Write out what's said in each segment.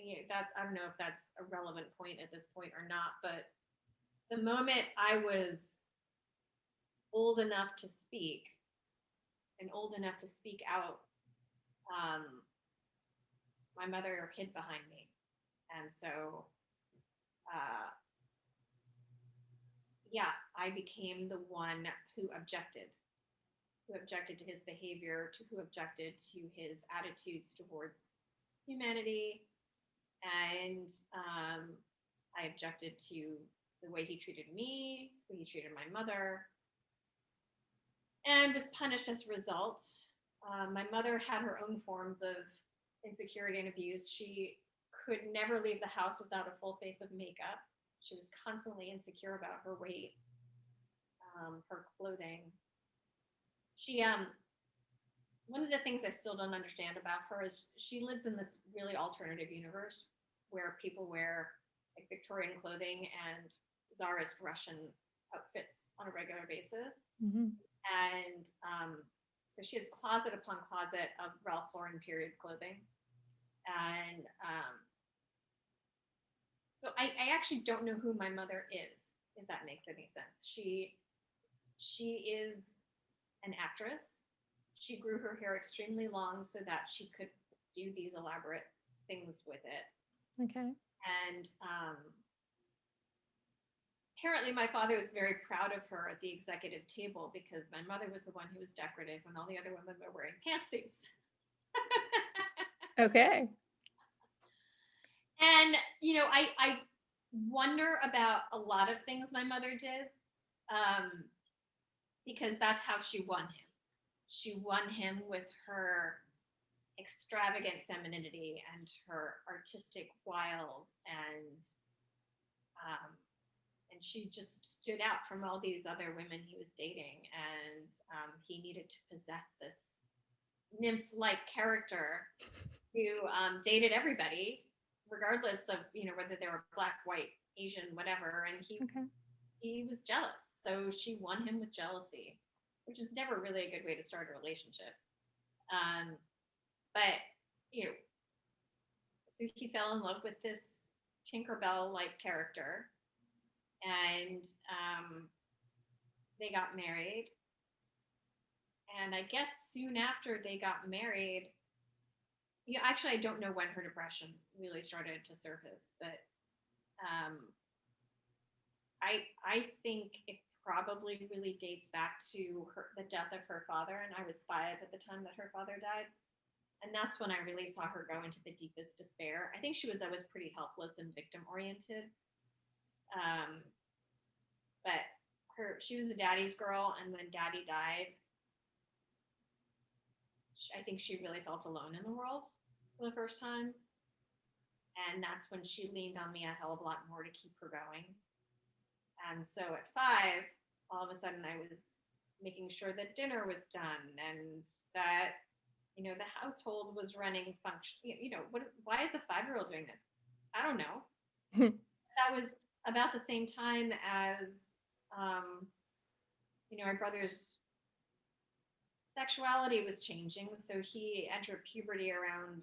I don't know if that's a relevant point at this point or not, but the moment I was old enough to speak and old enough to speak out, um, my mother hid behind me. And so, uh, yeah, I became the one who objected to his behavior, to who objected to his attitudes towards humanity. And I objected to the way he treated me, the way he treated my mother, and was punished as a result. My mother had her own forms of insecurity and abuse. She could never leave the house without a full face of makeup. She was constantly insecure about her weight, her clothing. She One of the things I still don't understand about her is she lives in this really alternative universe where people wear like Victorian clothing and czarist Russian outfits on a regular basis. Mm-hmm. And so she has closet upon closet of Ralph Lauren period clothing. And so I actually don't know who my mother is, if that makes any sense. She is an actress. She grew her hair extremely long so that she could do these elaborate things with it. Okay. And apparently my father was very proud of her at the executive table because my mother was the one who was decorative when all the other women were wearing pantsuits. Okay. And, I wonder about a lot of things my mother did because that's how she won him. She won him with her extravagant femininity and her artistic wiles, and she just stood out from all these other women he was dating, and he needed to possess this nymph-like character who dated everybody, regardless of whether they were black, white, Asian, whatever, and he was jealous. So she won him with jealousy, which is never really a good way to start a relationship. But so he fell in love with this Tinkerbell-like character, and they got married. And I guess soon after they got married, actually, I don't know when her depression really started to surface, but I think it probably really dates back to the death of her father, and I was 5 at the time that her father died, and that's when I really saw her go into the deepest despair. I think she was always pretty helpless and victim oriented, but she was a daddy's girl, and when daddy died, I think she really felt alone in the world for the first time. And that's when she leaned on me a hell of a lot more to keep her going. And so at 5, all of a sudden I was making sure that dinner was done and that, the household was running function. Why is a 5-year-old doing this? I don't know. That was about the same time as, my brother's sexuality was changing. So he entered puberty around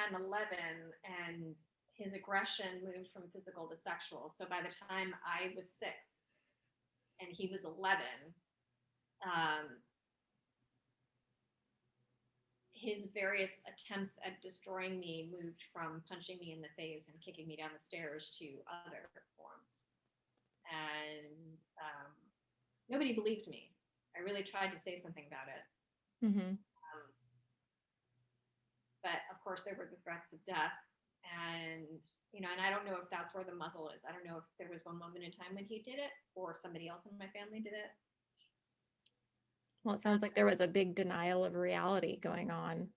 10, 11, and his aggression moved from physical to sexual. So by the time I was 6 and he was 11, his various attempts at destroying me moved from punching me in the face and kicking me down the stairs to other forms. And nobody believed me. I really tried to say something about it. Mm-hmm. But of course, there were the threats of death. And, and I don't know if that's where the muzzle is. I don't know if there was one moment in time when he did it or somebody else in my family did it. Well, it sounds like there was a big denial of reality going on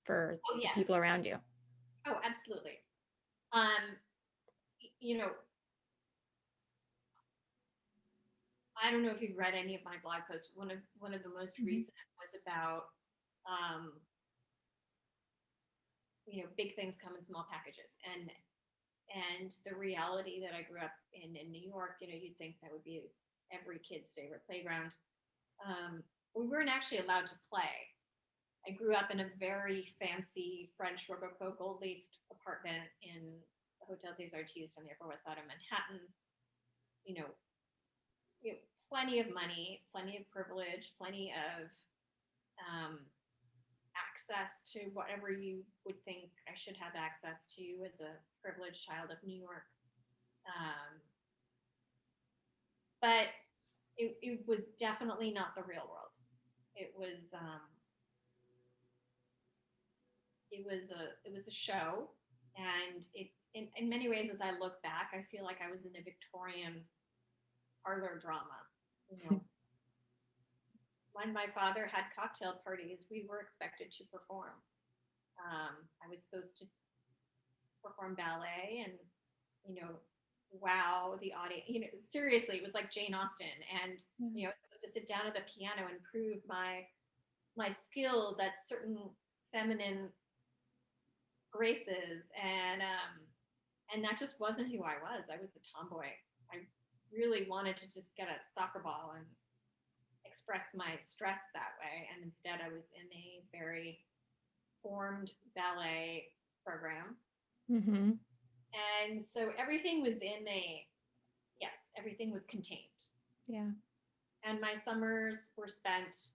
for the yes. people around you. Oh, absolutely. I don't know if you've read any of my blog posts. One of the most recent was about big things come in small packages, and the reality that I grew up in New York, you'd think that would be every kid's favorite playground. We weren't actually allowed to play I grew up in a very fancy French Rococo gold-leafed apartment in the Hotel des Artistes on the Upper West Side of Manhattan. You know, you know, plenty of money, plenty of privilege, plenty of access to whatever you would think I should have access to as a privileged child of New York. But it was definitely not the real world. It was it was a show, and it in many ways, as I look back, I feel like I was in a Victorian parlor drama. You know, when my father had cocktail parties, we were expected to perform. I was supposed to perform ballet and, you know, wow the audience. You know, seriously, it was like Jane Austen, and you know, I was supposed to sit down at the piano and prove my skills at certain feminine graces, and that just wasn't who I was. I was a tomboy. I really wanted to just get a soccer ball and express my stress that way, and instead I was in a very formed ballet program. Mm-hmm. And so everything was everything was contained. Yeah. And my summers were spent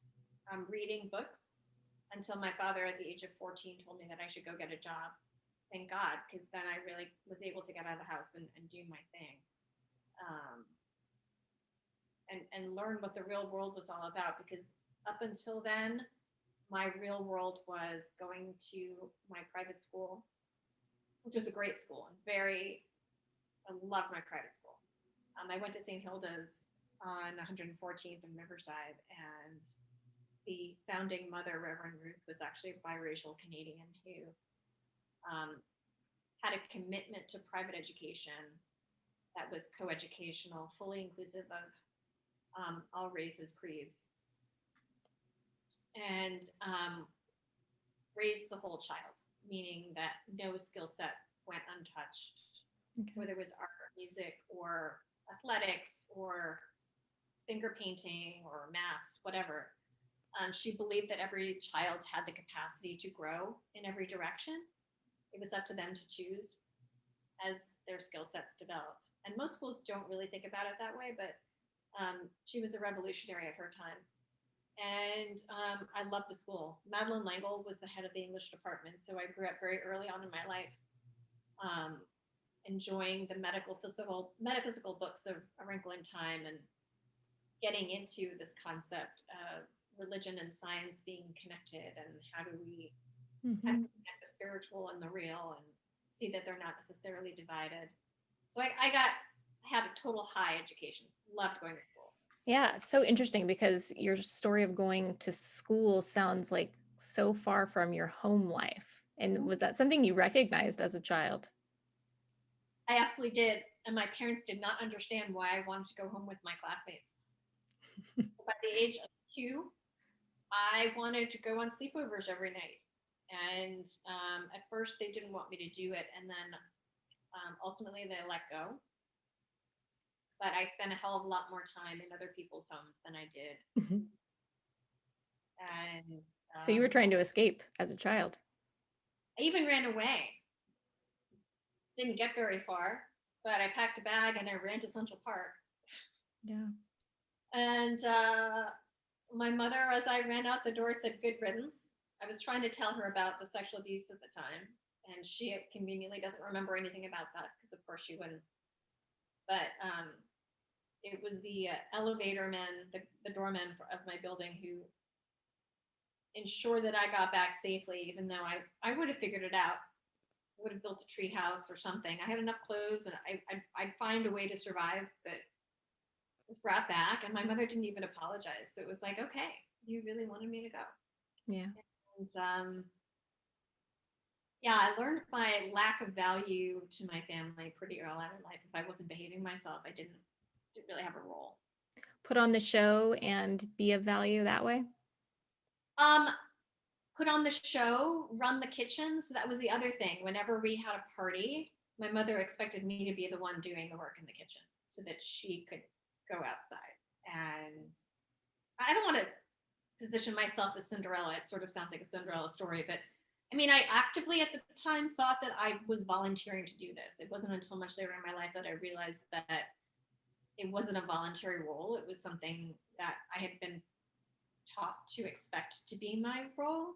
reading books until my father, at the age of 14, told me that I should go get a job. Thank God, because then I really was able to get out of the house and do my thing. And learn what the real world was all about, because up until then, my real world was going to my private school, which was a great school and I loved my private school. I went to St. Hilda's on 114th in Riverside, and the founding mother, Reverend Ruth, was actually a biracial Canadian who had a commitment to private education that was coeducational, fully inclusive of all races, creeds, and raised the whole child, meaning that no skill set went untouched, whether it was art, music, or athletics, or finger painting, or maths, whatever. She believed that every child had the capacity to grow in every direction. It was up to them to choose as their skill sets developed. And most schools don't really think about it that way, but she was a revolutionary at her time. And I loved the school. Madeline Langle was the head of the English department, so I grew up very early on in my life, enjoying the metaphysical books of A Wrinkle in Time, and getting into this concept of religion and science being connected, and how do we connect the spiritual and the real, and see that they're not necessarily divided. So I had a total high education. Loved going to school. Yeah, so interesting, because your story of going to school sounds like so far from your home life. And was that something you recognized as a child? I absolutely did. And my parents did not understand why I wanted to go home with my classmates. By the age of 2, I wanted to go on sleepovers every night. And at first they didn't want me to do it. And then ultimately they let go. But I spent a hell of a lot more time in other people's homes than I did. And so you were trying to escape as a child. I even ran away. Didn't get very far, but I packed a bag and I ran to Central Park. Yeah. And my mother, as I ran out the door, said, "Good riddance." I was trying to tell her about the sexual abuse at the time, and she conveniently doesn't remember anything about that, because of course she wouldn't. But it was the elevator men, the doorman of my building, who ensured that I got back safely, even though I would have figured it out. I would have built a tree house or something. I had enough clothes, and I'd find a way to survive, but I was brought back, and my mother didn't even apologize. So it was like, okay, you really wanted me to go. Yeah. And yeah, I learned my lack of value to my family pretty early on in life. If I wasn't behaving myself, I didn't really have a role. Put on the show and be of value that way? Put on the show, run the kitchen. So that was the other thing. Whenever we had a party, my mother expected me to be the one doing the work in the kitchen so that she could go outside. And I don't want to position myself as Cinderella. It sort of sounds like a Cinderella story, but I mean, I actively at the time thought that I was volunteering to do this. It wasn't until much later in my life that I realized that it wasn't a voluntary role. It was something that I had been taught to expect to be my role.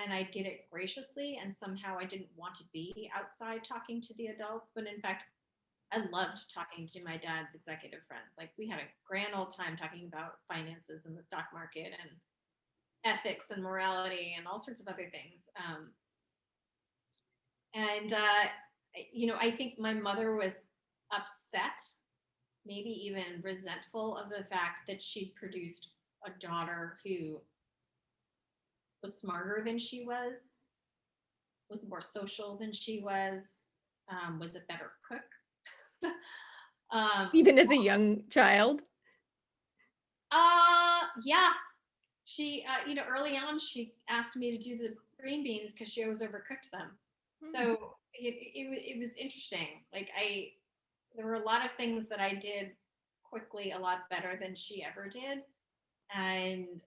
And I did it graciously. And somehow I didn't want to be outside talking to the adults. But in fact, I loved talking to my dad's executive friends. Like we had a grand old time talking about finances and the stock market and ethics and morality and all sorts of other things. And I think my mother was upset, maybe even resentful of the fact that she'd produced a daughter who was smarter than she was more social than she was a better cook. Even as a young child. Yeah. She, early on, she asked me to do the green beans because she always overcooked them. So it was interesting. Like there were a lot of things that I did quickly a lot better than she ever did. And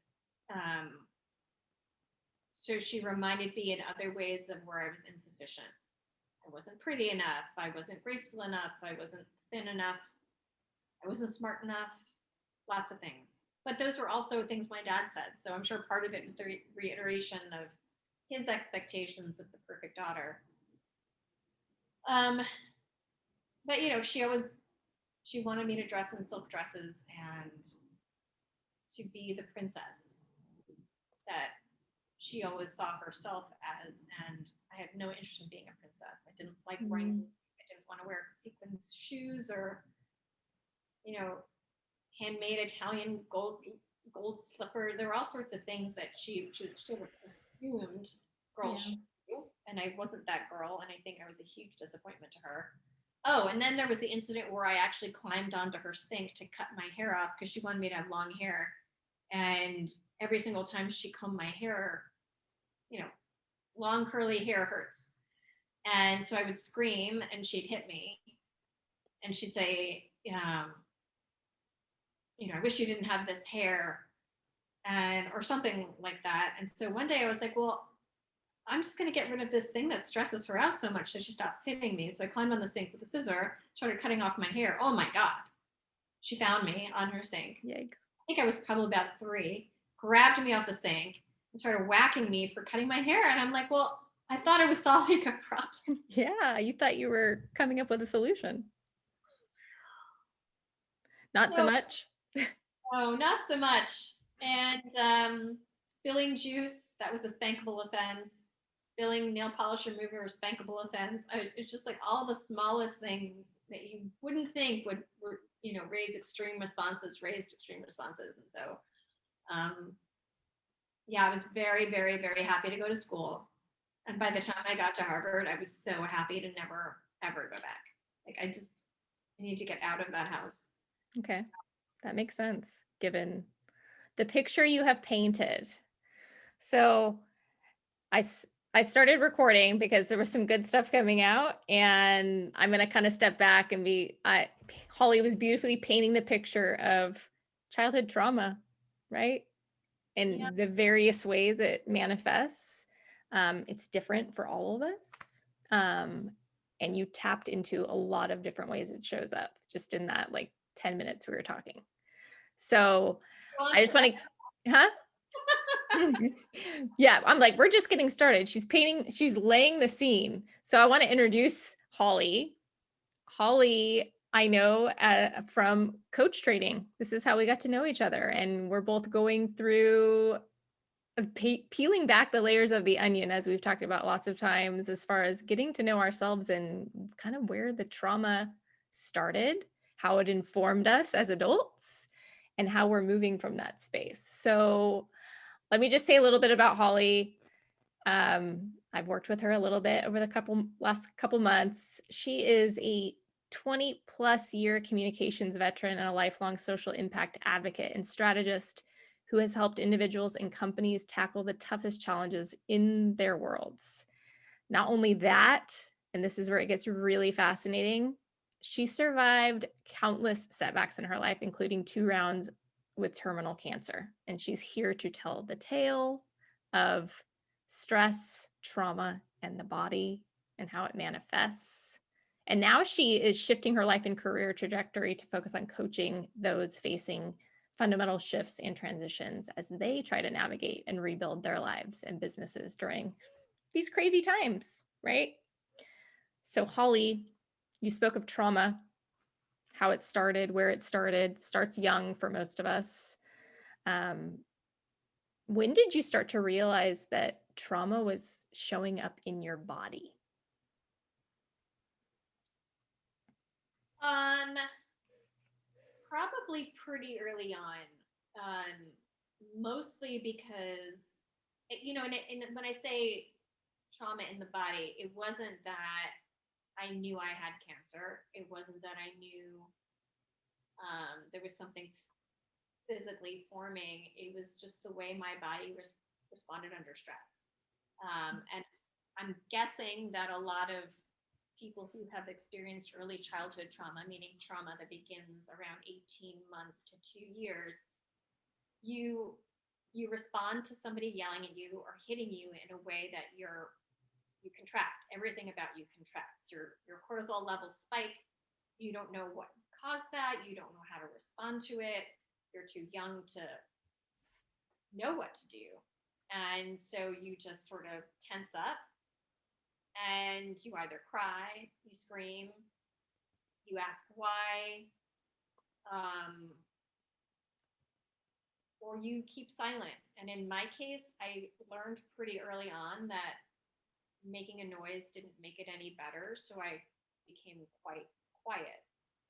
so she reminded me in other ways of where I was insufficient. I wasn't pretty enough. I wasn't graceful enough. I wasn't thin enough. I wasn't smart enough. Lots of things. But those were also things my dad said. So I'm sure part of it was the reiteration of his expectations of the perfect daughter. But she wanted me to dress in silk dresses and to be the princess that she always saw herself as. And I had no interest in being a princess. I didn't like wearing. I didn't want to wear sequins shoes or, handmade Italian gold slipper. There were all sorts of things that she sort of assumed girls should do, and I wasn't that girl, and I think I was a huge disappointment to her. Oh, and then there was the incident where I actually climbed onto her sink to cut my hair off because she wanted me to have long hair, and every single time she combed my hair, long curly hair hurts, and so I would scream, and she'd hit me, and she'd say, I wish you didn't have this hair, or something like that. And so one day I was like, well, I'm just going to get rid of this thing that stresses her out so much that she stops hitting me. So I climbed on the sink with a scissor, started cutting off my hair. Oh my God. She found me on her sink. Yikes. I think I was probably about 3, grabbed me off the sink and started whacking me for cutting my hair. And I'm like, well, I thought I was solving a problem. Yeah, you thought you were coming up with a solution. Not so much. Oh, not so much. And spilling juice, that was a spankable offense. Spilling nail polish remover, spankable offense. It's just like all the smallest things that you wouldn't think would, raised extreme responses. And so, yeah, I was very, very, very happy to go to school. And by the time I got to Harvard, I was so happy to never, ever go back. Like, I need to get out of that house. Okay. That makes sense, given the picture you have painted. So I started recording because there was some good stuff coming out, and I'm going to kind of step back and Holly was beautifully painting the picture of childhood trauma, right? And the various ways it manifests. It's different for all of us. And you tapped into a lot of different ways it shows up just in that 10 minutes we were talking. So I just want to, yeah, I'm like, we're just getting started. She's laying the scene. So I want to introduce Holly. Holly, I know from coach training. This is how we got to know each other. And we're both going through peeling back the layers of the onion, as we've talked about lots of times, as far as getting to know ourselves and kind of where the trauma started, how it informed us as adults, and how we're moving from that space. So let me just say a little bit about Holly. I've worked with her a little bit over the last couple months. She is a 20+ year communications veteran and a lifelong social impact advocate and strategist who has helped individuals and companies tackle the toughest challenges in their worlds. Not only that, and this is where it gets really fascinating, she survived countless setbacks in her life, including 2 rounds with terminal cancer. And she's here to tell the tale of stress, trauma, and the body and how it manifests. And now she is shifting her life and career trajectory to focus on coaching those facing fundamental shifts and transitions as they try to navigate and rebuild their lives and businesses during these crazy times, right? So, Holly, you spoke of trauma, how it started, where it started, starts young for most of us. Um, when did you start to realize that trauma was showing up in your body? Um, Probably pretty early on. Mostly because, and when I say trauma in the body, it wasn't that I knew I had cancer. It wasn't that I knew there was something physically forming. It was just the way my body responded under stress. And I'm guessing that a lot of people who have experienced early childhood trauma, meaning trauma that begins around 18 months to 2 years, you respond to somebody yelling at you or hitting you in a way that you contract. Everything about you contracts. Your cortisol levels spike. You don't know what caused that. You don't know how to respond to it. You're too young to know what to do. And so you just sort of tense up and you either cry, you scream, you ask why, um, or you keep silent. And in my case, I learned pretty early on that making a noise didn't make it any better. So I became quite quiet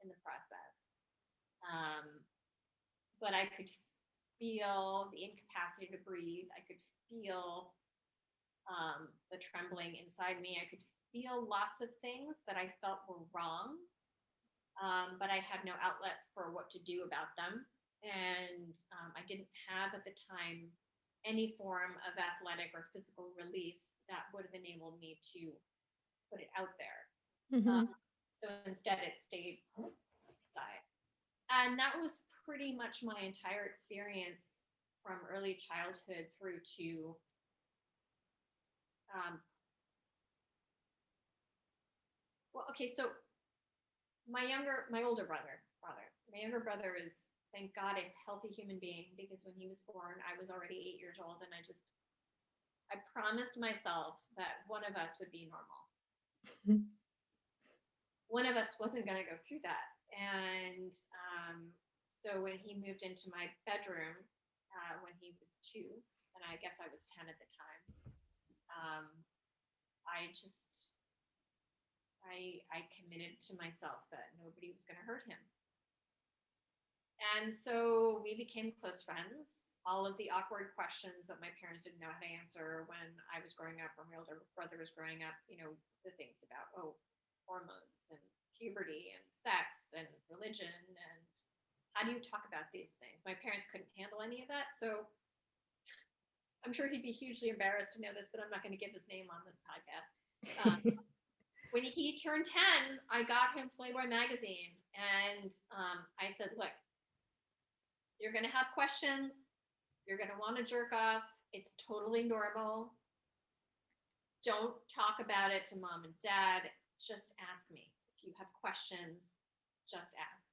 in the process. But I could feel the incapacity to breathe. I could feel the trembling inside me. I could feel lots of things that I felt were wrong, but I had no outlet for what to do about them. And I didn't have at the time any form of athletic or physical release that would have enabled me to put it out there. Mm-hmm. So instead, it stayed inside. And that was pretty much my entire experience from early childhood through to so my older brother is, thank God, a healthy human being, because when he was born, I was already 8 years old, and I promised myself that one of us would be normal. One of us wasn't going to go through that. And so when he moved into my bedroom when he was 2, and I guess I was 10 at the time, I committed to myself that nobody was going to hurt him. And so we became close friends. All of the awkward questions that my parents didn't know how to answer when I was growing up, or my older brother was growing up, the things about, hormones and puberty and sex and religion and how do you talk about these things? My parents couldn't handle any of that. So I'm sure he'd be hugely embarrassed to know this, but I'm not going to give his name on this podcast. When he turned 10, I got him Playboy magazine. And I said, look, you're going to have questions. You're going to want to jerk off. It's totally normal. Don't talk about it to mom and dad. Just ask me. If you have questions, just ask.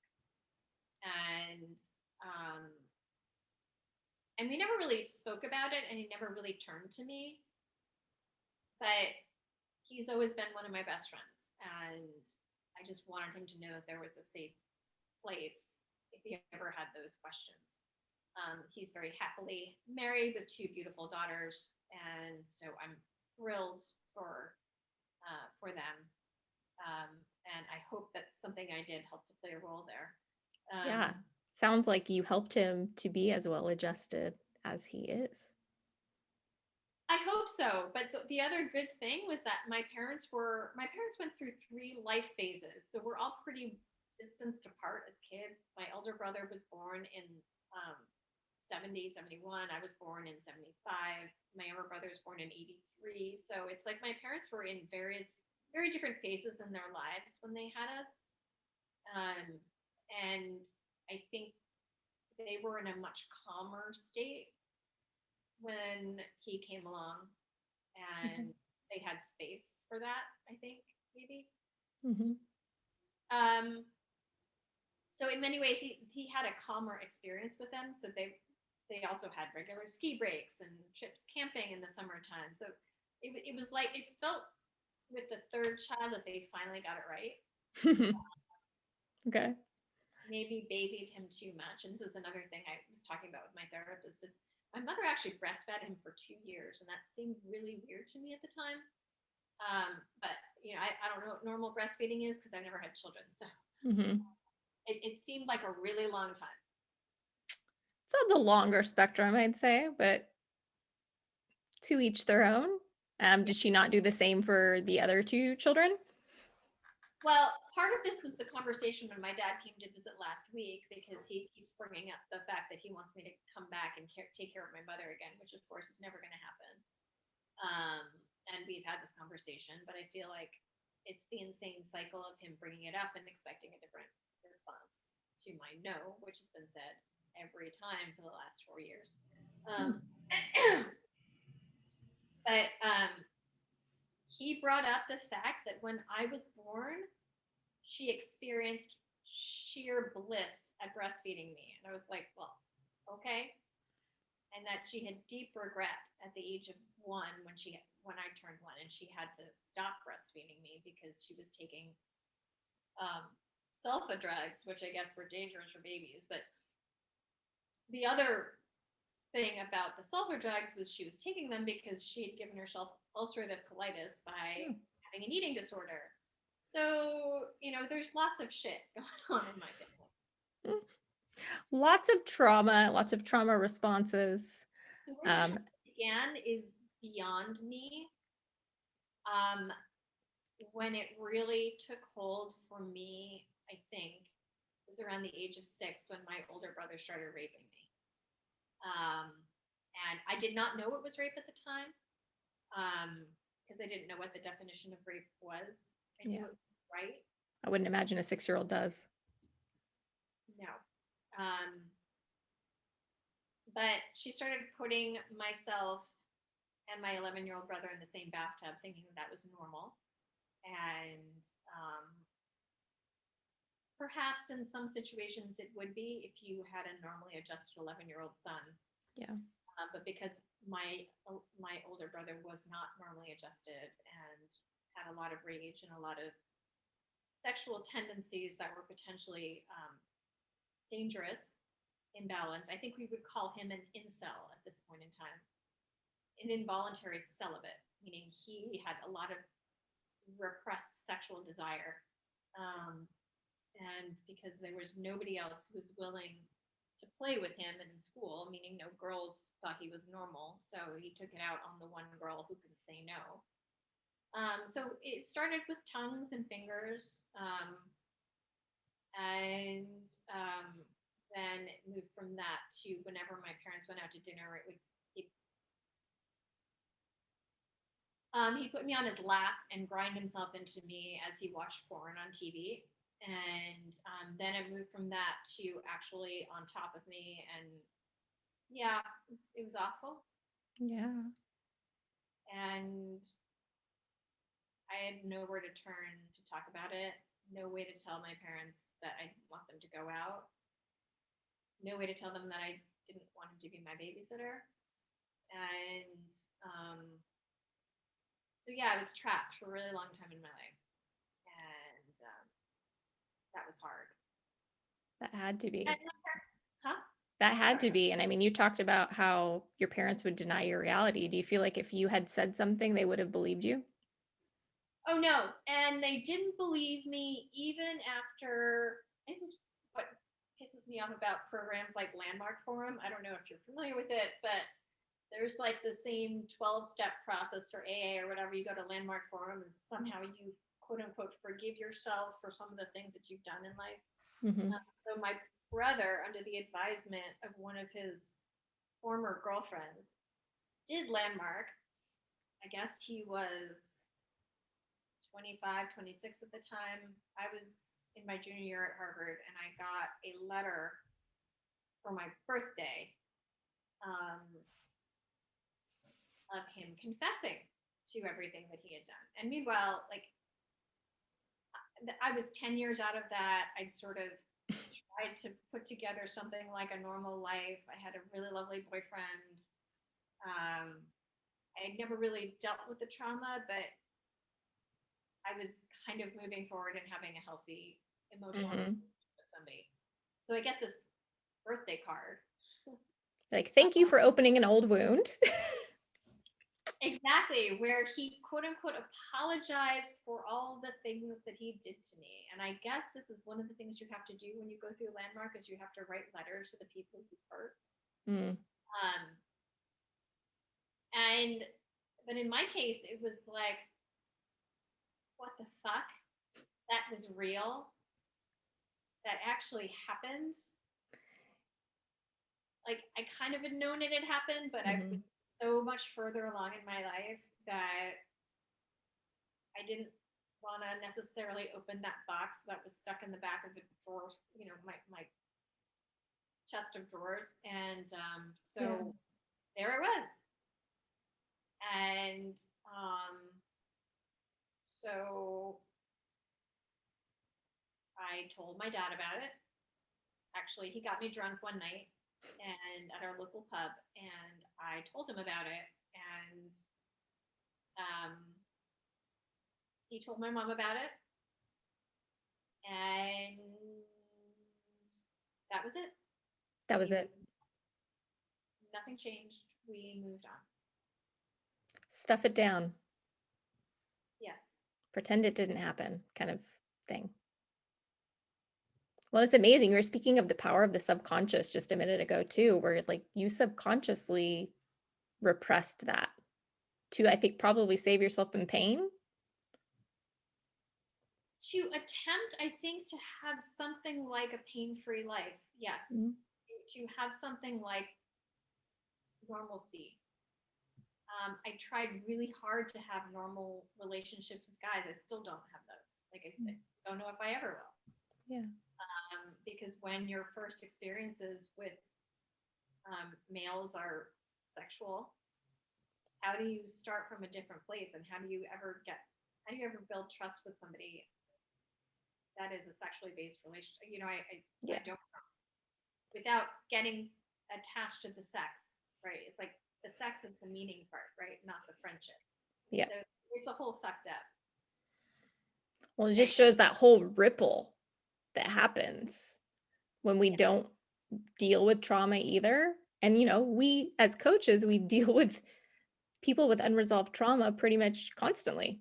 And we never really spoke about it, and he never really turned to me. But he's always been one of my best friends. And I just wanted him to know that there was a safe place if he ever had those questions. He's very happily married with 2 beautiful daughters, and so I'm thrilled for them. And I hope that something I did helped to play a role there. Yeah, sounds like you helped him to be as well adjusted as he is. I hope so. But the other good thing was that my parents went through 3 life phases. So we're all pretty distanced apart as kids. My older brother was born in 70, 71. I was born in 75. My younger brother was born in 83. So it's like my parents were in very different phases in their lives when they had us. And I think they were in a much calmer state when he came along, and they had space for that, I think, maybe. Mm-hmm. So in many ways, he had a calmer experience with them. So they also had regular ski breaks and trips camping in the summertime. So it was like, it felt with the third child that they finally got it right. Okay. Maybe babied him too much. And this is another thing I was talking about with my therapist is my mother actually breastfed him for 2 years, and that seemed really weird to me at the time. But I don't know what normal breastfeeding is because I've never had children. So Mm-hmm. it seemed like a really long time. It's on the longer spectrum, I'd say, but to each their own. Did she not do the same for the other two children? Well, part of this was the conversation when my dad came to visit last week, because he keeps bringing up the fact that he wants me to come back and take care of my mother again, which of course is never going to happen. And we've had this conversation, but I feel like it's the insane cycle of him bringing it up and expecting a different response to my no, which has been said every time for the last 4 years. But he brought up the fact that when I was born, she experienced sheer bliss at breastfeeding me. And I was like, well, okay. And that she had deep regret at the age of 1 when I turned 1, and she had to stop breastfeeding me because she was taking sulfa drugs, which I guess were dangerous for babies. But the other thing about the sulfa drugs was she was taking them because she had given herself ulcerative colitis by having an eating disorder. So, there's lots of shit going on in my family. Lots of trauma responses. So where the began is beyond me. When it really took hold for me, I think, was around the age of 6 when my older brother started raping me. And I did not know it was rape at the time, because I didn't know what the definition of rape was. I knew it was right. I wouldn't imagine a 6-year-old does. No. But she started putting myself and my 11-year-old brother in the same bathtub, thinking that was normal. And perhaps in some situations it would be if you had a normally adjusted 11-year-old son. Yeah. But because my older brother was not normally adjusted and had a lot of rage and a lot of sexual tendencies that were potentially dangerous, imbalanced, I think we would call him an incel at this point in time. An involuntary celibate, meaning he had a lot of repressed sexual desire. And because there was nobody else who was willing to play with him in school, meaning no girls thought he was normal, so he took it out on the one girl who could say no. So it started with tongues and fingers, and then it moved from that to whenever my parents went out to dinner, he put me on his lap and grind himself into me as he watched porn on TV. And then it moved from that to actually on top of me, and yeah, it was awful. Yeah. And I had nowhere to turn to talk about it, no way to tell my parents that I didn't want them to go out, no way to tell them that I didn't want him to be my babysitter. And so yeah, I was trapped for a really long time in my life. That was hard. That had to be. Huh? That had to be. And I mean, you talked about how your parents would deny your reality. Do you feel like if you had said something, they would have believed you? Oh, no. And they didn't believe me even after. This is what pisses me off about programs like Landmark Forum. I don't know if you're familiar with it, but there's like the same 12-step process for AA or whatever. You go to Landmark Forum and somehow you quote unquote forgive yourself for some of the things that you've done in life. Mm-hmm. So my brother, under the advisement of one of his former girlfriends, did Landmark. I guess he was 25, 26 at the time. I was in my junior year at Harvard, and I got a letter for my birthday, of him confessing to everything that he had done. And meanwhile, like, I was 10 years out of that. I'd sort of tried to put together something like a normal life. I had a really lovely boyfriend. I never really dealt with the trauma, but I was kind of moving forward and having a healthy emotional relationship with somebody. So I get this birthday card. Like, thank you for opening an old wound. Exactly, where he quote unquote apologized for all the things that he did to me. And I guess this is one of the things you have to do when you go through Landmark is you have to write letters to the people you hurt. And but in my case, it was like, what the fuck? That was real. That actually happened. Like, I kind of had known it had happened, but I was so much further along in my life that I didn't want to necessarily open that box that was stuck in the back of the drawer, my chest of drawers. And so there I was. And so I told my dad about it. Actually, he got me drunk one night and at our local pub, and I told him about it. And he told my mom about it, and that was it. That was it. Nothing changed. We moved on. Stuff it down. Yes. Pretend it didn't happen, kind of thing. Well, it's amazing. We were speaking of the power of the subconscious just a minute ago too, where like you subconsciously repressed that to, I think, probably save yourself from pain. To attempt, I think, to have something like a pain-free life. Yes. To have something like normalcy. I tried really hard to have normal relationships with guys. I still don't have those. Like I said, don't know if I ever will. Yeah. Because when your first experiences with males are sexual, how do you start from a different place, and how do you ever build trust with somebody that is a sexually based relationship? I don't know. Without getting attached to the sex, right? It's like the sex is the meaning part, right? Not the friendship. Yeah. So it's a whole fucked up. Well, it just shows that whole ripple that happens when we don't deal with trauma either. And, we as coaches, we deal with people with unresolved trauma pretty much constantly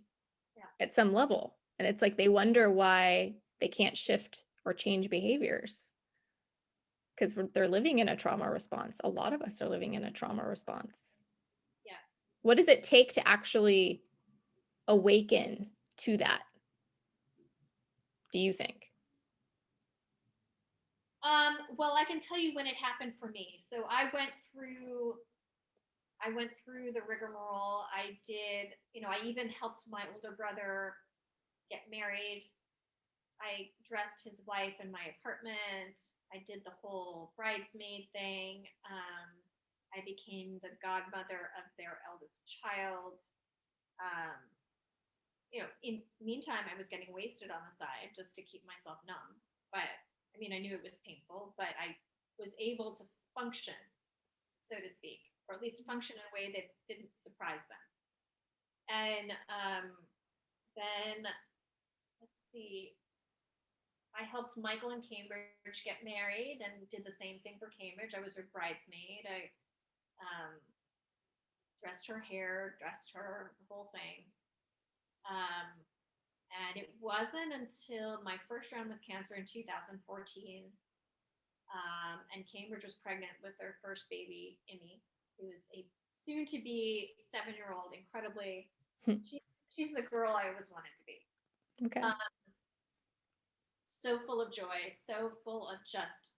at some level. And it's like they wonder why they can't shift or change behaviors because they're living in a trauma response. A lot of us are living in a trauma response. Yes. What does it take to actually awaken to that, do you think? Well, I can tell you when it happened for me. So I went through the rigmarole. I did, I even helped my older brother get married. I dressed his wife in my apartment. I did the whole bridesmaid thing. I became the godmother of their eldest child. In the meantime, I was getting wasted on the side just to keep myself numb. But I knew it was painful, but I was able to function, so to speak, or at least function in a way that didn't surprise them. And then, let's see, I helped Michael and Cambridge get married and did the same thing for Cambridge. I was her bridesmaid. I dressed her hair, dressed her, the whole thing. And it wasn't until my first round with cancer in 2014, and Cambridge was pregnant with their first baby, Emmy, who is a soon-to-be 7-year-old, incredibly, she's the girl I always wanted to be. Okay. So full of joy, so full of just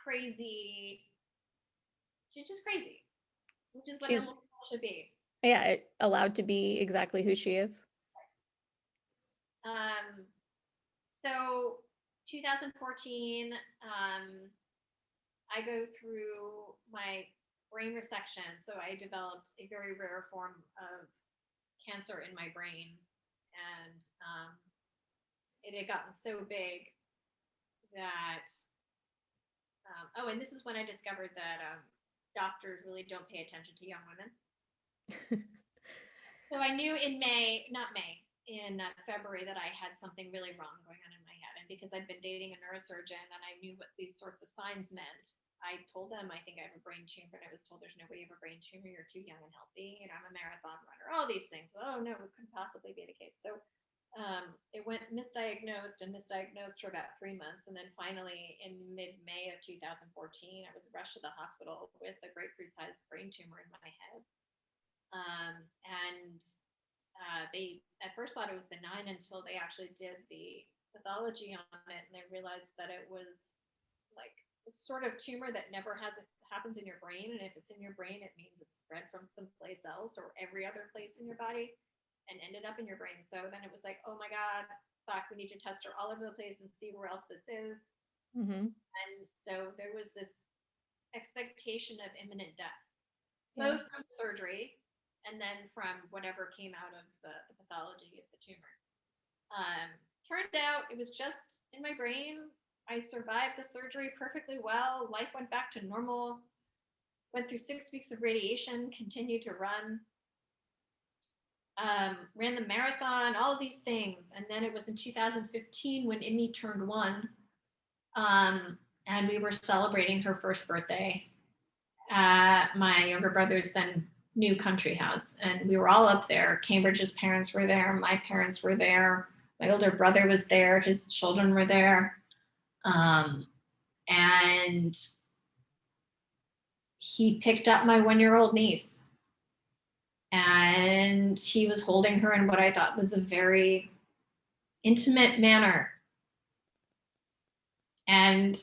crazy. She's just crazy, which is what a little girl should be. Yeah, allowed to be exactly who she is. So 2014, I go through my brain resection. So I developed a very rare form of cancer in my brain. And it had gotten so big that, and this is when I discovered that doctors really don't pay attention to young women. So I knew in February that I had something really wrong going on in my head. And because I'd been dating a neurosurgeon and I knew what these sorts of signs meant, I told them, I think I have a brain tumor. And I was told, there's no way you have a brain tumor. You're too young and healthy. And I'm a marathon runner, all these things. Oh, no, it couldn't possibly be the case. So it went misdiagnosed for about 3 months. And then finally, in mid-May of 2014, I was rushed to the hospital with a grapefruit-sized brain tumor in my head. They at first thought it was benign until they actually did the pathology on it, and they realized that it was like a sort of tumor that never happens in your brain. And if it's in your brain, it means it's spread from someplace else or every other place in your body and ended up in your brain. So then it was like, oh my God, fuck, we need to test her all over the place and see where else this is. Mm-hmm. And so there was this expectation of imminent death, Yeah. both from surgery and then from whatever came out of the pathology of the tumor. Turned out it was just in my brain. I survived the surgery perfectly well. Life went back to normal. Went through 6 weeks of radiation, continued to run. Ran the marathon, all these things. And then it was in 2015 when Emmy turned 1. And we were celebrating her first birthday at my younger brother's then new country house. And we were all up there. Cambridge's parents were there. My parents were there. My older brother was there. His children were there. And he picked up my 1-year-old niece. And he was holding her in what I thought was a very intimate manner. And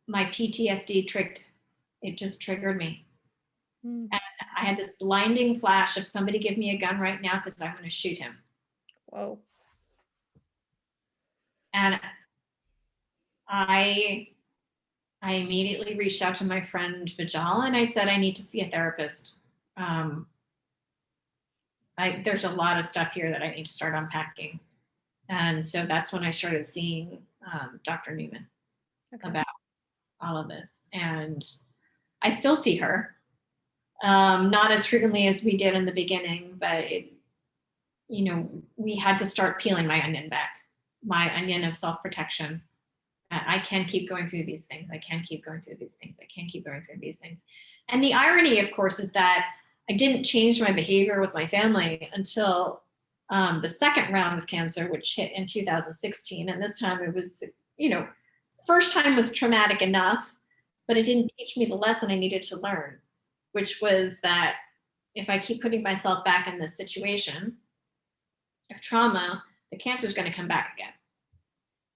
my PTSD it just triggered me. Mm. And I had this blinding flash of somebody give me a gun right now because I'm going to shoot him. Whoa. And I immediately reached out to my friend Vijal and I said, I need to see a therapist. There's a lot of stuff here that I need to start unpacking. And so that's when I started seeing Dr. Newman about all of this. And I still see her, not as frequently as we did in the beginning, but we had to start peeling my onion back, my onion of self-protection. I can't keep going through these things. I can't keep going through these things. I can't keep going through these things. And the irony, of course, is that I didn't change my behavior with my family until the second round of cancer, which hit in 2016. And this time it was, first time was traumatic enough, but it didn't teach me the lesson I needed to learn, which was that if I keep putting myself back in this situation of trauma, the cancer is going to come back again.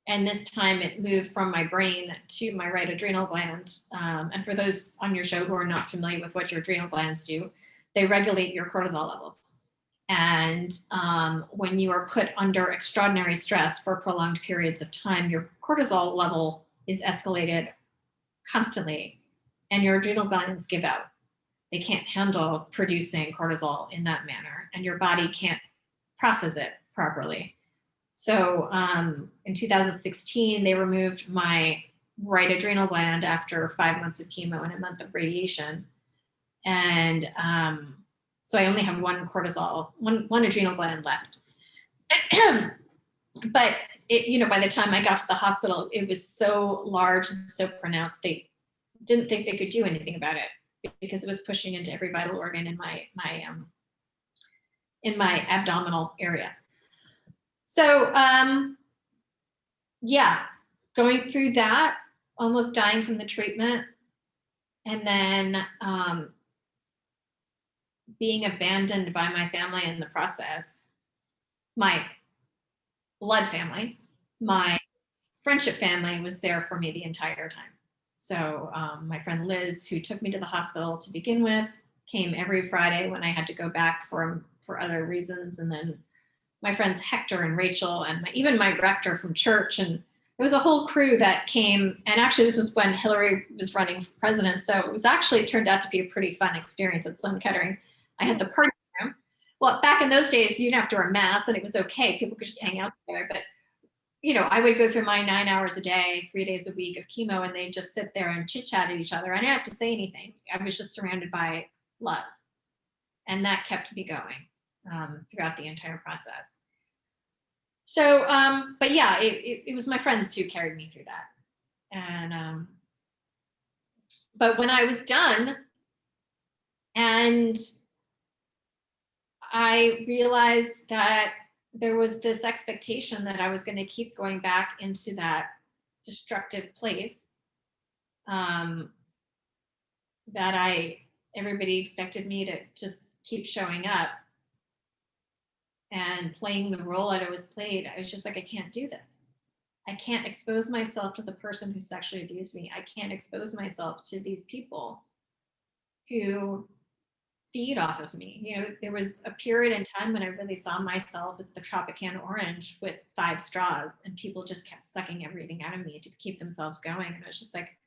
And this time it moved from my brain to my right adrenal gland. And for those on your show who are not familiar with what your adrenal glands do, they regulate your cortisol levels. And when you are put under extraordinary stress for prolonged periods of time, your cortisol level is escalated constantly and your adrenal glands give out. They can't handle producing cortisol in that manner and your body can't process it properly. So in 2016, they removed my right adrenal gland after 5 months of chemo and a month of radiation. And so I only have one adrenal gland left. But by the time I got to the hospital, it was so large and so pronounced, they didn't think they could do anything about it because it was pushing into every vital organ in my abdominal area. So, going through that, almost dying from the treatment, and then being abandoned by my family in the process, my blood family, my friendship family was there for me the entire time. So my friend Liz, who took me to the hospital to begin with, came every Friday when I had to go back for other reasons. And then my friends Hector and Rachel and even my rector from church and was a whole crew that came, and actually this was when Hillary was running for president, so it was actually turned out to be a pretty fun experience at Sloan Kettering. I had the party room. Well, back in those days, you didn't have to wear masks, and it was okay. People could just hang out together. But I would go through my 9 hours a day, 3 days a week of chemo, and they'd just sit there and chit chat at each other. I didn't have to say anything. I was just surrounded by love, and that kept me going throughout the entire process. So, but yeah, it was my friends who carried me through that. And, but when I was done and I realized that there was this expectation that I was going to keep going back into that destructive place, that everybody expected me to just keep showing up and playing the role I'd always played. I was just like, I can't do this. I can't expose myself to the person who sexually abused me. I can't expose myself to these people who feed off of me. There was a period in time when I really saw myself as the Tropicana orange with 5 straws, and people just kept sucking everything out of me to keep themselves going. And I was just like,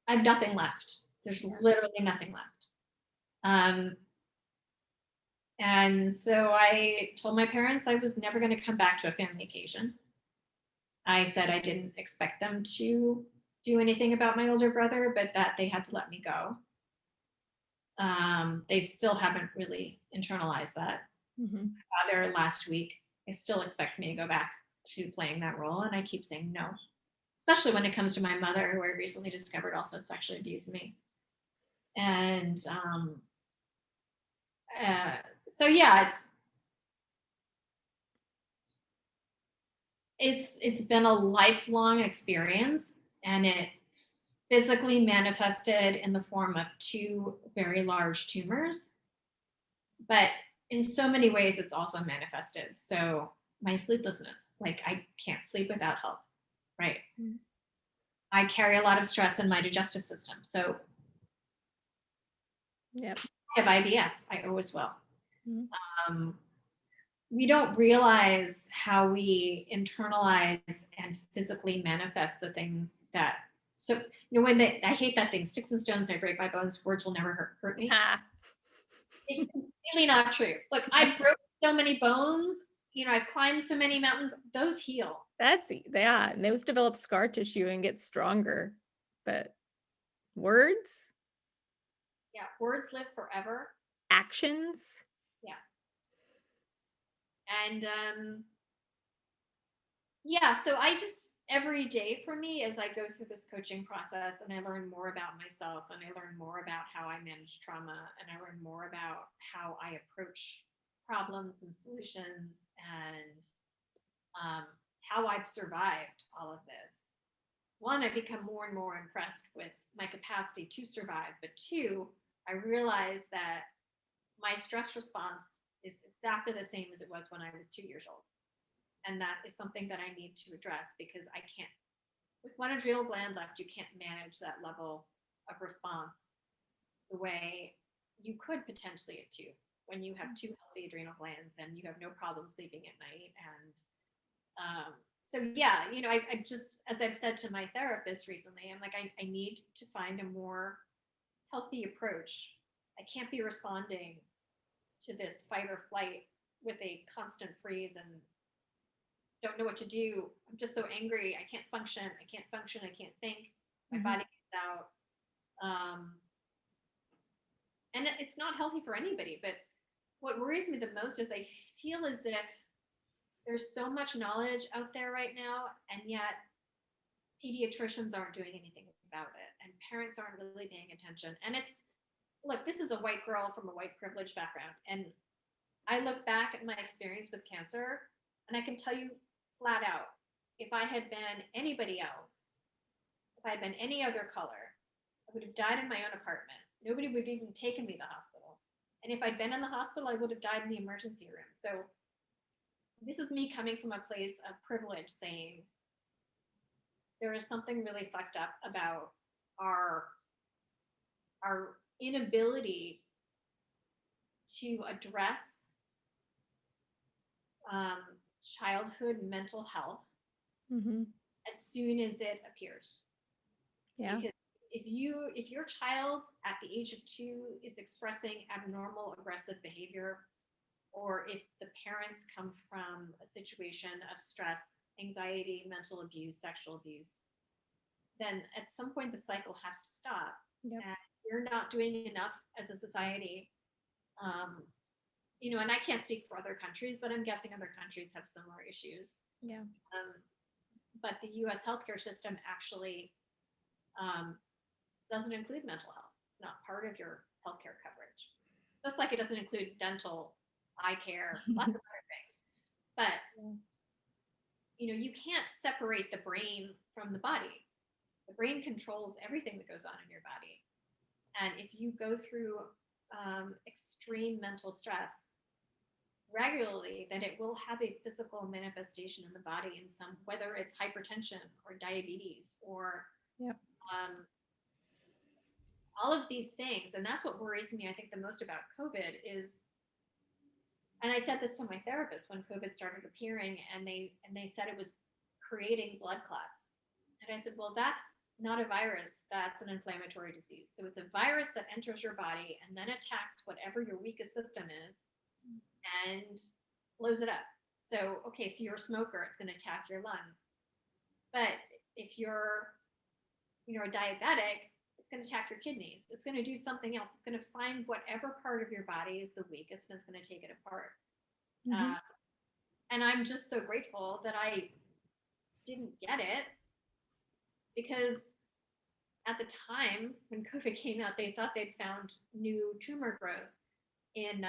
I have nothing left. There's literally nothing left. And so I told my parents I was never going to come back to a family occasion. I said I didn't expect them to do anything about my older brother, but that they had to let me go. They still haven't really internalized that. Mm-hmm. Father last week, they still expect me to go back to playing that role, and I keep saying no, especially when it comes to my mother, who I recently discovered also sexually abused me. And so yeah, it's been a lifelong experience, and it physically manifested in the form of 2 very large tumors, but in so many ways it's also manifested. So my sleeplessness, like I can't sleep without help, right? Mm-hmm. I carry a lot of stress in my digestive system, so yep. I have IBS. I always will. Mm-hmm. We don't realize how we internalize and physically manifest the things that. So when I hate that thing, sticks and stones may break my bones, words will never hurt me. It's completely not true. Look, I've broken so many bones. I've climbed so many mountains. Those heal. And those develop scar tissue and get stronger. But words? Yeah, words live forever. Actions? Yeah. And yeah, so I just, every day for me, as I go through this coaching process and I learn more about myself, and I learn more about how I manage trauma, and I learn more about how I approach problems and solutions, and how I've survived all of this. 1, I become more and more impressed with my capacity to survive, but 2, I realize that my stress response is exactly the same as it was when I was 2 years old. And that is something that I need to address, because I can't, with 1 adrenal gland left, you can't manage that level of response the way you could potentially at 2, when you have 2 healthy adrenal glands and you have no problem sleeping at night. And so yeah, I just, as I've said to my therapist recently, I'm like, I need to find a more healthy approach. I can't be responding to this fight or flight with a constant freeze and don't know what to do. I'm just so angry. I can't function. I can't think. My body gets out. And it's not healthy for anybody. But what worries me the most is I feel as if there's so much knowledge out there right now, and yet pediatricians aren't doing anything about it, and parents aren't really paying attention. And look, this is a white girl from a white privileged background, and I look back at my experience with cancer, and I can tell you flat out, if I had been anybody else, if I had been any other color, I would have died in my own apartment. Nobody would have even taken me to the hospital. And if I'd been in the hospital, I would have died in the emergency room. So this is me coming from a place of privilege, saying there is something really fucked up about our inability to address childhood mental health as soon as it appears. Yeah. Because if your child at the age of 2 is expressing abnormal aggressive behavior, or if the parents come from a situation of stress, anxiety, mental abuse, sexual abuse, then at some point the cycle has to stop. Yep. And we're not doing enough as a society. And I can't speak for other countries, but I'm guessing other countries have similar issues. Yeah. But the US healthcare system actually doesn't include mental health. It's not part of your healthcare coverage. Just like it doesn't include dental, eye care, lots of other things. But you can't separate the brain from the body. The brain controls everything that goes on in your body. And if you go through extreme mental stress regularly, then it will have a physical manifestation in the body in some, whether it's hypertension or diabetes or all of these things. And that's what worries me, I think, the most about COVID is, and I said this to my therapist when COVID started appearing, and they said it was creating blood clots. And I said, well, that's not a virus, that's an inflammatory disease. So it's a virus that enters your body and then attacks whatever your weakest system is and blows it up. So, okay, so you're a smoker, it's going to attack your lungs. But if you're, a diabetic, it's going to attack your kidneys. It's going to do something else. It's going to find whatever part of your body is the weakest and it's going to take it apart. Mm-hmm. And I'm just so grateful that I didn't get it, because at the time when COVID came out, they thought they'd found new tumor growth in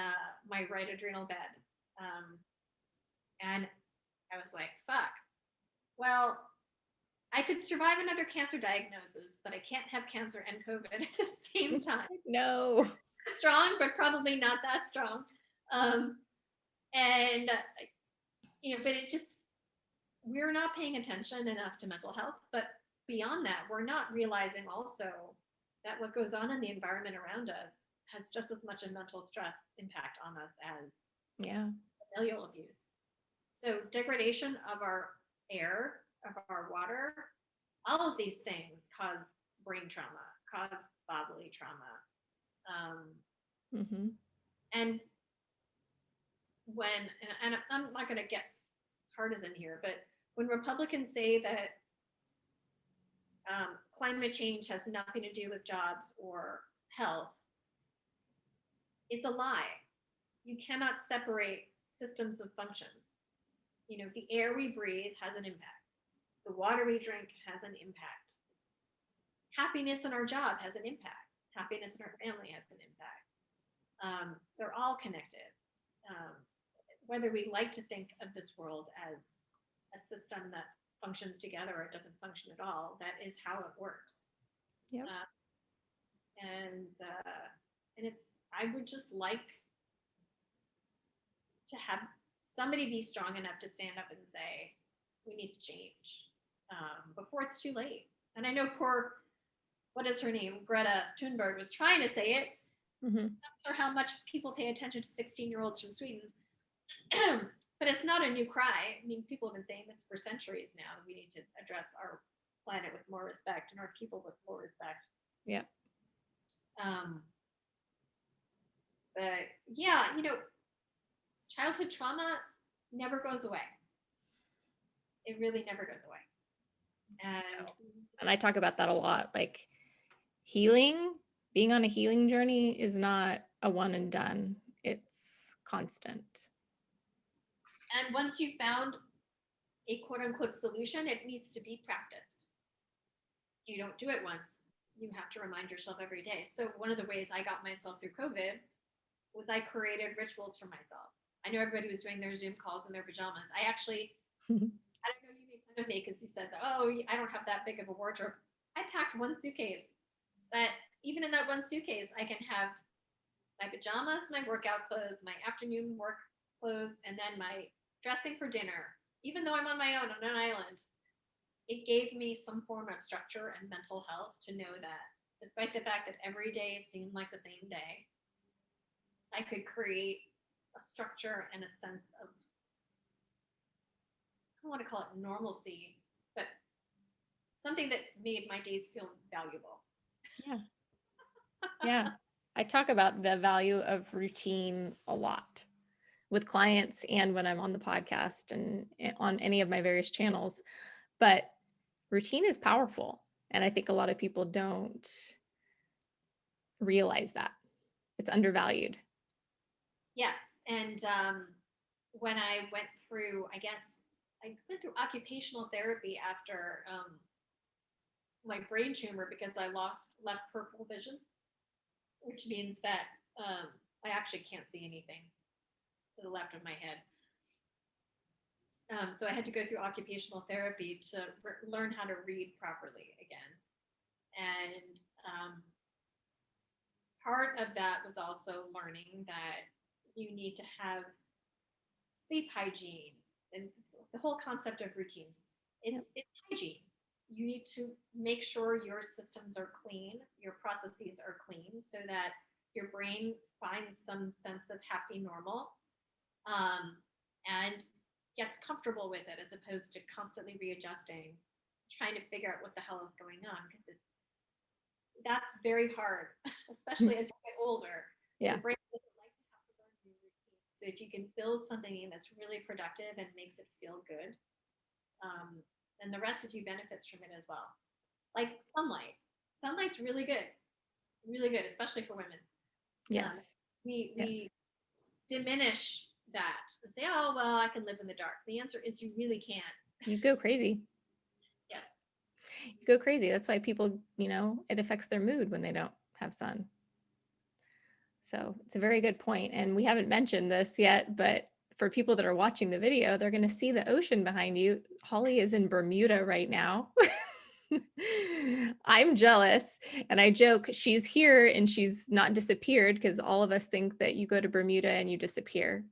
my right adrenal bed. And I was like, fuck. Well, I could survive another cancer diagnosis, but I can't have cancer and COVID at the same time. No. Strong, but probably not that strong. But it just, we're not paying attention enough to mental health. But beyond that, we're not realizing also that what goes on in the environment around us has just as much a mental stress impact on us as familial abuse. So degradation of our air, of our water, all of these things cause brain trauma, cause bodily trauma. And and I'm not going to get partisan here, but when Republicans say that climate change has nothing to do with jobs or health, it's a lie. You cannot separate systems of function. The air we breathe has an impact. The water we drink has an impact. Happiness in our job has an impact. Happiness in our family has an impact. They're all connected. Whether we like to think of this world as a system that functions together or it doesn't function at all, that is how it works. Yep. And I would just like to have somebody be strong enough to stand up and say, we need to change before it's too late. And I know what is her name? Greta Thunberg was trying to say it. Mm-hmm. I'm not sure how much people pay attention to 16-year-olds from Sweden. But it's not a new cry. I mean, people have been saying this for centuries now, that we need to address our planet with more respect and our people with more respect. Yeah. But yeah, childhood trauma never goes away. It really never goes away. And I talk about that a lot. Like, being on a healing journey is not a one and done. It's constant. And once you've found a quote unquote solution, it needs to be practiced. You don't do it once. You have to remind yourself every day. So one of the ways I got myself through COVID was I created rituals for myself. I know everybody was doing their Zoom calls in their pajamas. I actually, I don't know, you made fun of me because you said that, oh, I don't have that big of a wardrobe. I packed one suitcase, but even in that one suitcase, I can have my pajamas, my workout clothes, my afternoon work clothes, and then my dressing for dinner. Even though I'm on my own on an island, it gave me some form of structure and mental health to know that despite the fact that every day seemed like the same day, I could create a structure and a sense of, I don't want to call it normalcy, but something that made my days feel valuable. Yeah. Yeah. I talk about the value of routine a lot with clients and when I'm on the podcast and on any of my various channels. But routine is powerful. And I think a lot of people don't realize that it's undervalued. Yes. And when I went through, I guess I went through occupational therapy after my brain tumor because I lost left peripheral vision, which means that I actually can't see anything to the left of my head. So I had to go through occupational therapy to learn how to read properly again. And part of that was also learning that you need to have sleep hygiene and the whole concept of routines. It's hygiene. You need to make sure your systems are clean, your processes are clean, so that your brain finds some sense of happy normal, and gets comfortable with it, as opposed to constantly readjusting, trying to figure out what the hell is going on, because that's very hard, especially as you get older. Yeah. Your brain doesn't like to have to learn new routines. So if you can build something in that's really productive and makes it feel good, then the rest of you benefits from it as well. Like sunlight. Sunlight's really good, especially for women. Yes. We diminish that and say, oh well, I can live in the dark. The answer is you really can't. You go crazy. Yes. You go crazy. That's why people, it affects their mood when they don't have sun. So it's a very good point. And we haven't mentioned this yet, but for people that are watching the video, they're going to see the ocean behind you. Holly is in Bermuda right now. I'm jealous. And I joke, she's here and she's not disappeared, because all of us think that you go to Bermuda and you disappear.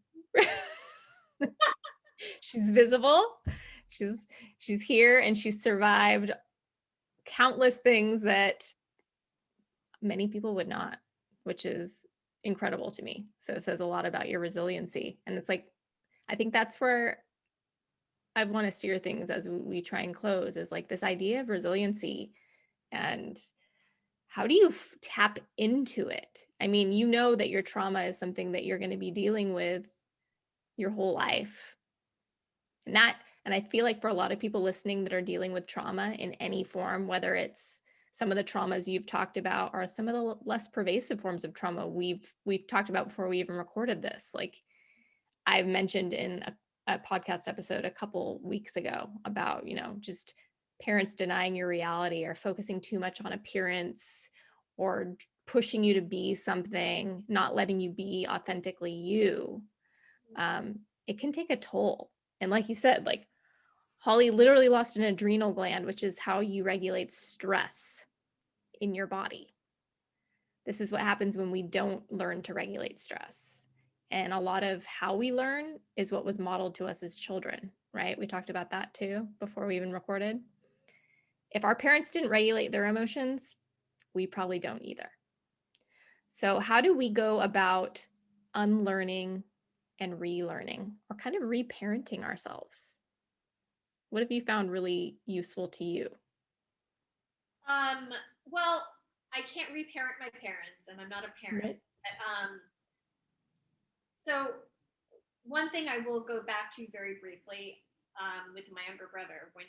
She's visible. She's here and she's survived countless things that many people would not, which is incredible to me. So it says a lot about your resiliency. And it's like, I think that's where I want to steer things as we try and close, is like this idea of resiliency, and how do you tap into it? I mean, you know that your trauma is something that you're going to be dealing with your whole life. And I feel like for a lot of people listening that are dealing with trauma in any form, whether it's some of the traumas you've talked about or some of the less pervasive forms of trauma we've talked about before we even recorded this. Like I've mentioned in a podcast episode a couple weeks ago about, just parents denying your reality or focusing too much on appearance or pushing you to be something, not letting you be authentically you. It can take a toll. And like you said, like Holly literally lost an adrenal gland, which is how you regulate stress in your body. This is what happens when we don't learn to regulate stress. And a lot of how we learn is what was modeled to us as children, right? We talked about that too before we even recorded. If our parents didn't regulate their emotions, we probably don't either. So how do we go about unlearning and relearning, or kind of reparenting ourselves? What have you found really useful to you? Well, I can't reparent my parents, and I'm not a parent. Nope. So one thing I will go back to very briefly, with my younger brother, when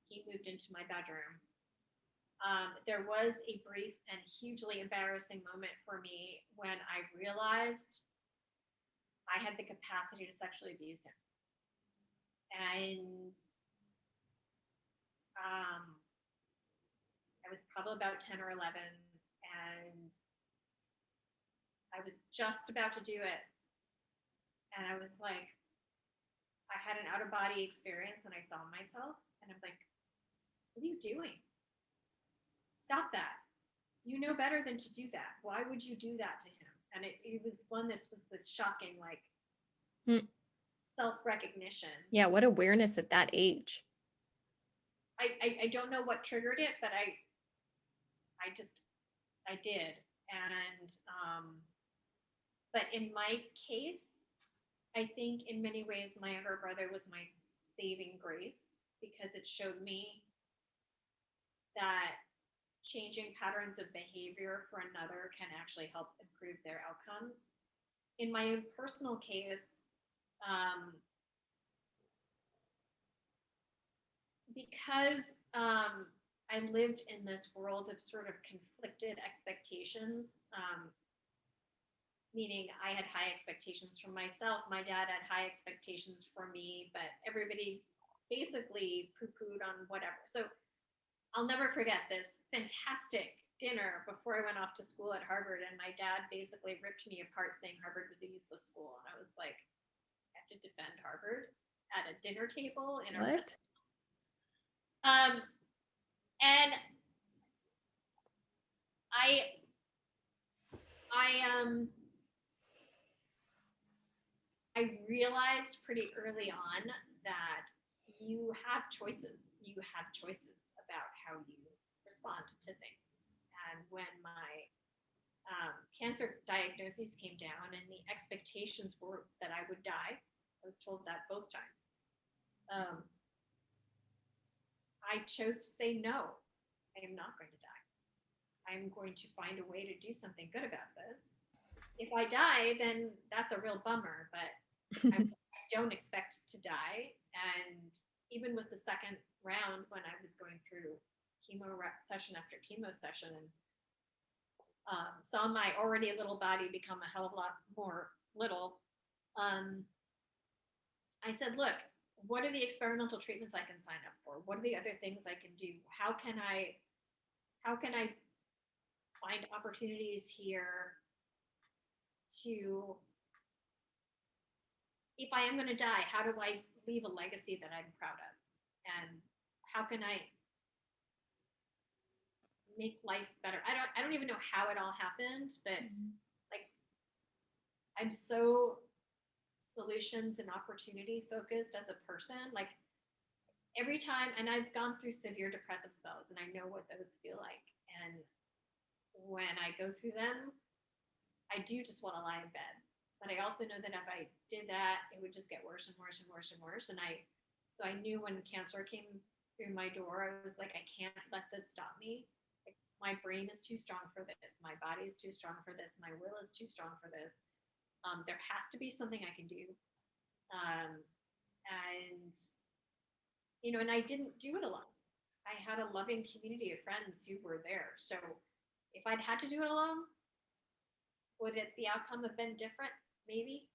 he moved into my bedroom, there was a brief and hugely embarrassing moment for me when I realized I had the capacity to sexually abuse him. And I was probably about 10 or 11, and I was just about to do it. And I was like, I had an out of body experience and I saw myself, and I'm like, what are you doing? Stop that. You know better than to do that. Why would you do that to him? And it was this shocking, like, self-recognition. Yeah, what awareness at that age. I don't know what triggered it, but I did. And but in my case, I think in many ways my younger brother was my saving grace, because it showed me that changing patterns of behavior for another can actually help improve their outcomes. In my own personal case, because I lived in this world of sort of conflicted expectations, meaning I had high expectations for myself. My dad had high expectations for me, but everybody basically poo-pooed on whatever. So I'll never forget this fantastic dinner before I went off to school at Harvard, and my dad basically ripped me apart saying Harvard was a useless school. And I was like, I have to defend Harvard at a dinner table in a What? restaurant. And I I realized pretty early on that you have choices. You have choices about how you respond to things. And when my cancer diagnoses came down and the expectations were that I would die, I was told that both times. I chose to say no. I am not going to die. I'm going to find a way to do something good about this. If I die, then that's a real bummer, but I don't expect to die. And even with the second round, when I was going through chemo session after chemo session and saw my already little body become a hell of a lot more little, I said, look, what are the experimental treatments I can sign up for? What are the other things I can do? How can I find opportunities here to, if I am going to die, how do I leave a legacy that I'm proud of? And how can I make life better? I don't even know how it all happened, but like I'm so solutions and opportunity focused as a person. Like every time, and I've gone through severe depressive spells and I know what those feel like. And when I go through them, I do just want to lie in bed. But I also know that if I did that, it would just get worse and worse and worse and worse. And so I knew when cancer came through my door, I was like, I can't let this stop me. Like, my brain is too strong for this. My body is too strong for this. My will is too strong for this. There has to be something I can do. And, and I didn't do it alone. I had a loving community of friends who were there. So if I'd had to do it alone, would the outcome have been different? Maybe.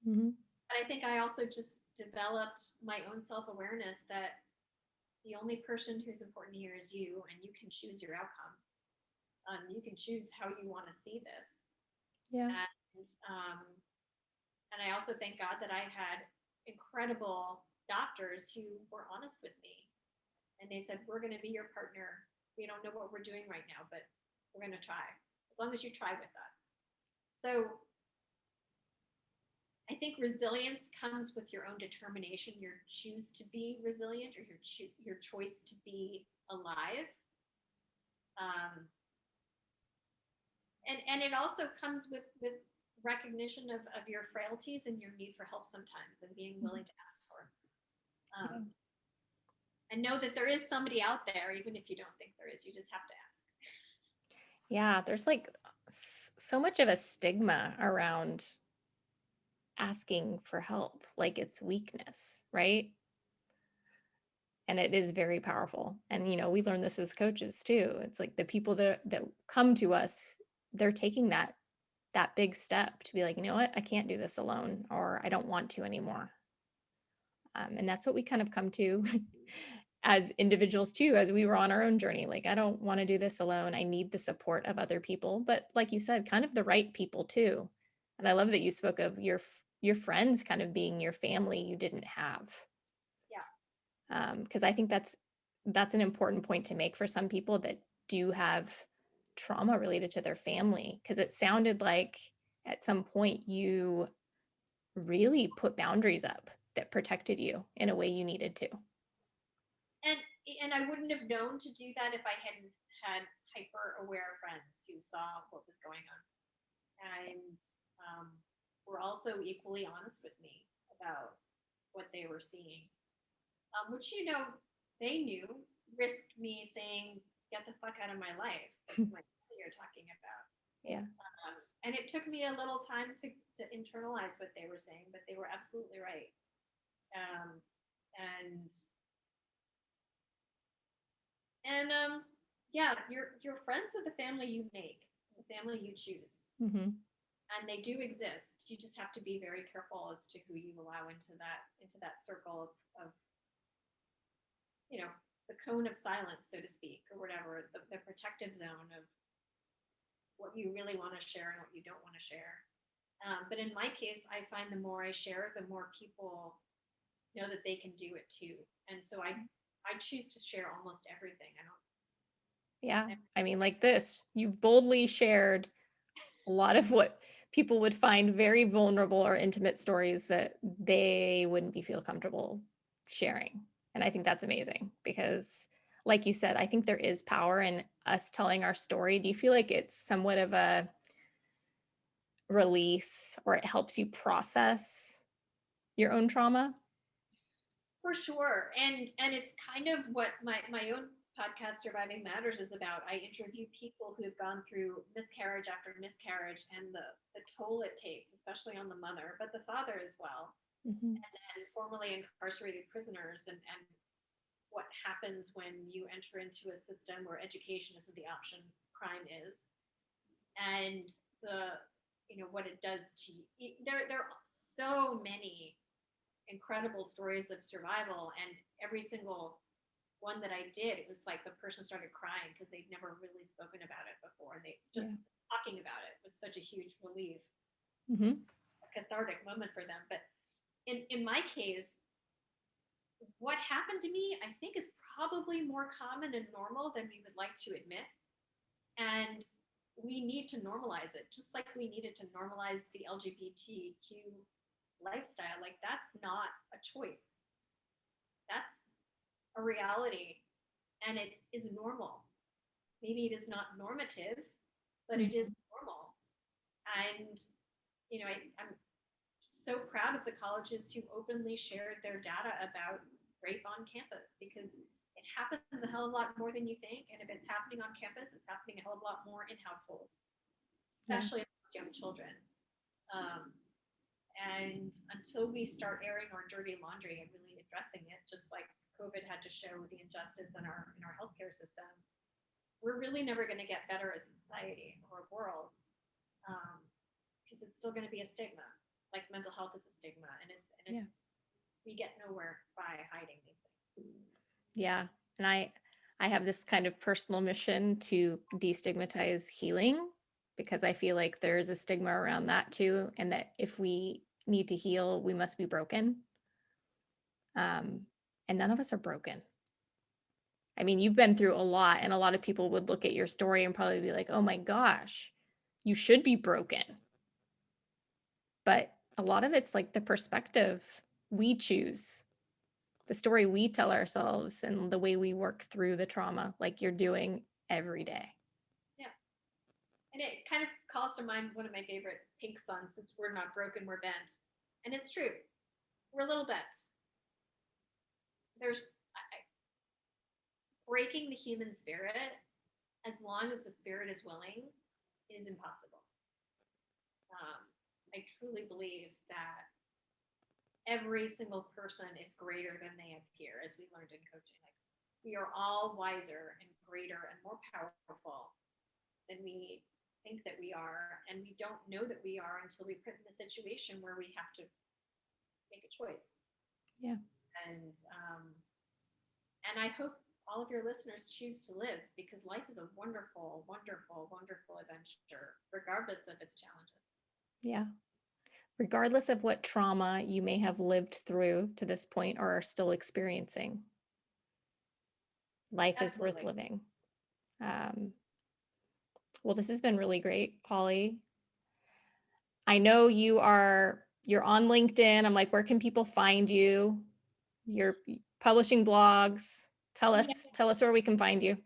Mm-hmm. But I think I also just developed my own self-awareness that the only person who's important here is you, and you can choose your outcome. You can choose how you want to see this. Yeah. And I also thank God that I had incredible doctors who were honest with me. And they said, we're going to be your partner. We don't know what we're doing right now, but we're going to try, as long as you try with us. So I think resilience comes with your own determination, your choose to be resilient, or your choice to be alive. And it also comes with recognition of your frailties and your need for help sometimes, and being willing to ask for it. And know that there is somebody out there, even if you don't think there is. You just have to ask. Yeah, there's like so much of a stigma around asking for help, like it's weakness, right? And it is very powerful. And we learn this as coaches too. It's like the people that come to us, they're taking that big step to be like, you know what, I can't do this alone, or I don't want to anymore. And that's what we kind of come to as individuals too, as we were on our own journey. Like, I don't want to do this alone. I need the support of other people, but like you said, kind of the right people too. And I love that you spoke of your friends kind of being your family you didn't have. Yeah. Because I think that's an important point to make for some people that do have trauma related to their family. Because it sounded like at some point you really put boundaries up that protected you in a way you needed to. And I wouldn't have known to do that if I hadn't had hyper aware friends who saw what was going on, and were also equally honest with me about what they were seeing, which they knew. risked me saying, "Get the fuck out of my life." That's my family you're talking about. Yeah. And it took me a little time to internalize what they were saying, but they were absolutely right. Um, and yeah, your friends are the family you make, the family you choose, Mm-hmm. and they do exist. You just have to be very careful as to who you allow into that circle of the cone of silence, so to speak, or whatever, the protective zone of what you really want to share and what you don't want to share. But in my case, I find the more I share, the more people know that they can do it too. And so I choose to share almost everything. Yeah. I mean, like this, you've boldly shared a lot of what people would find very vulnerable or intimate stories that they wouldn't be feel comfortable sharing. And I think that's amazing because, like you said, I think there is power in us telling our story. Do you feel like it's somewhat of a release or it helps you process your own trauma? For sure. And it's kind of what my own podcast Surviving Matters is about. I interview people who've gone through miscarriage after miscarriage and the toll it takes, especially on the mother, but the father as well. Mm-hmm. And formerly incarcerated prisoners and what happens when you enter into a system where education isn't the option, crime is. And the what it does to you. There are so many incredible stories of survival, and every single one that I did, it was like the person started crying because they'd never really spoken about it before. They just talking about it was such a huge relief, Mm-hmm. a cathartic moment for them. But in my case, what happened to me, I think, is probably more common and normal than we would like to admit. And we need to normalize it, just like we needed to normalize the LGBTQ lifestyle. Like, that's not a choice. That's a reality, and it is normal. Maybe it is not normative, but it is normal. And I'm so proud of the colleges who openly shared their data about rape on campus, because it happens a hell of a lot more than you think. And if it's happening on campus, it's happening a hell of a lot more in households, Yeah. especially amongst young children. Um, and until we start airing our dirty laundry and really addressing it, just like COVID had to show the injustice in our healthcare system, we're really never going to get better as a society or a world, because it's still going to be a stigma. Like mental health is a stigma, and we get nowhere by hiding these things. Yeah. And I have this kind of personal mission to destigmatize healing because I feel like there's a stigma around that too. And that if we need to heal, we must be broken. And none of us are broken. I mean, you've been through a lot, and a lot of people would look at your story and probably be like, oh my gosh, you should be broken. But a lot of it's like the perspective we choose, the story we tell ourselves, and the way we work through the trauma, like you're doing every day. Yeah, and it kind of calls to mind one of my favorite Pink songs. It's "We're Not Broken, We're Bent," and it's true. We're a little bent. There's breaking the human spirit, as long as the spirit is willing, is impossible. I truly believe that every single person is greater than they appear, as we learned in coaching. Like, we are all wiser and greater and more powerful than we think that we are, and we don't know that we are until we put in a situation where we have to make a choice. Yeah. And I hope all of your listeners choose to live, because life is a wonderful, wonderful, wonderful adventure, regardless of its challenges. Yeah. Regardless of what trauma you may have lived through to this point or are still experiencing, life is worth Absolutely. living. Well, this has been really great, Holly. I know you're on LinkedIn. I'm like, where can people find you? You're publishing blogs. Tell Yeah. us where we can find you.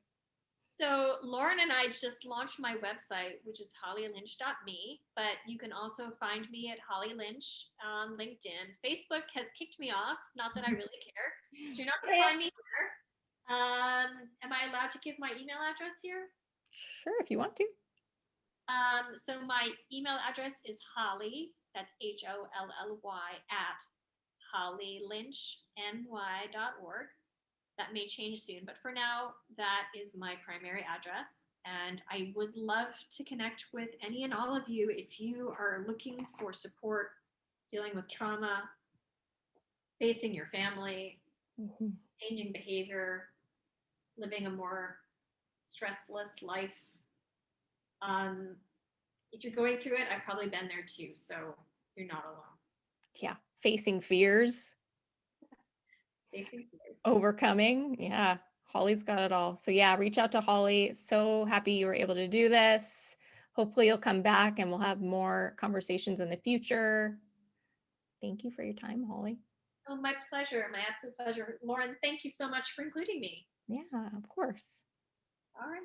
So Lauren and I just launched my website, which is hollylynch.me, but you can also find me at Holly Lynch on LinkedIn. Facebook has kicked me off, not that I really care. So you're not going to find me there. Am I allowed to give my email address here? Sure, if you want to. So my email address is Holly, that's HOLLY at hollylynchny.org. That may change soon, but for now, that is my primary address. And I would love to connect with any and all of you if you are looking for support dealing with trauma, facing your family, Mhm. changing behavior, living a more stressless life. Um, if you're going through it, I've probably been there too, so you're not alone. Yeah, facing fears, Facing fears. overcoming. Yeah, Holly's got it all. So yeah, reach out to Holly. So happy you were able to do this. Hopefully you'll come back and we'll have more conversations in the future. Thank you for your time, Holly. Oh, my pleasure. My absolute pleasure. Lauren, thank you so much for including me. Yeah, of course. All right.